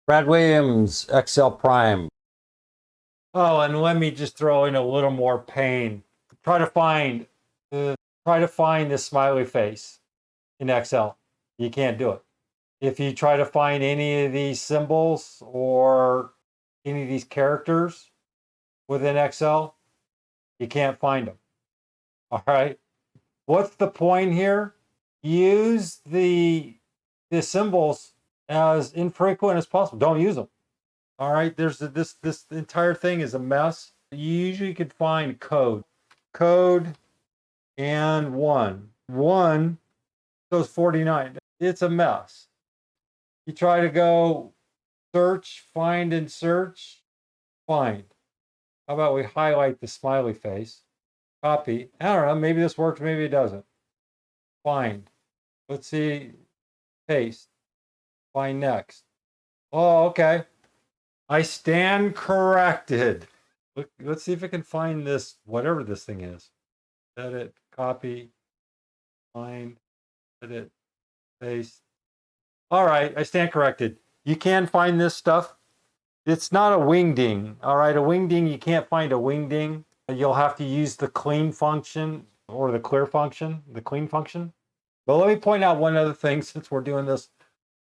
Brad Williams, Excel Prime. Oh, and let me just throw in a little more pain. Try to find this smiley face in Excel. You can't do it. If you try to find any of these symbols or any of these characters within Excel, you can't find them. All right. What's the point here? Use the symbols as infrequent as possible. Don't use them. All right. This entire thing is a mess. You usually could find code and one goes 49. It's a mess. You try to go search, find, and search. Find. How about we highlight the smiley face? Copy. I don't know. Maybe this works. Maybe it doesn't. Find. Let's see. Paste. Find next. Oh, okay. I stand corrected. Look, let's see if I can find this, whatever this thing is. Edit, copy, find, edit, paste. All right, I stand corrected. You can find this stuff. It's not a wingding. All right, a wingding, you can't find a wingding. You'll have to use the clean function or the clear function, the clean function. But let me point out one other thing since we're doing this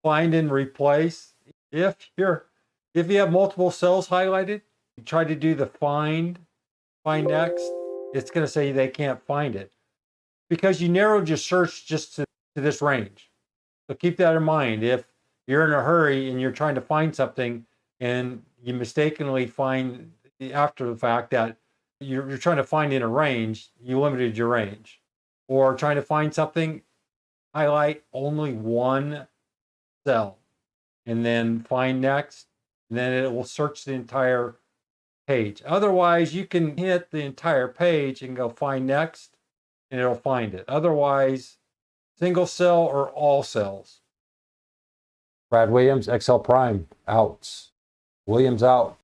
find and replace. If you have multiple cells highlighted, you try to do the find next, it's going to say they can't find it because you narrowed your search just to this range. So keep that in mind. If you're in a hurry and you're trying to find something and you mistakenly find after the fact that you're trying to find in a range, you limited your range. Or trying to find something, highlight only one cell and then find next, and then it will search the entire page. Otherwise, you can hit the entire page and go find next, and it'll find it. Otherwise, single cell or all cells. Brad Williams, Excel Prime, out. Williams out.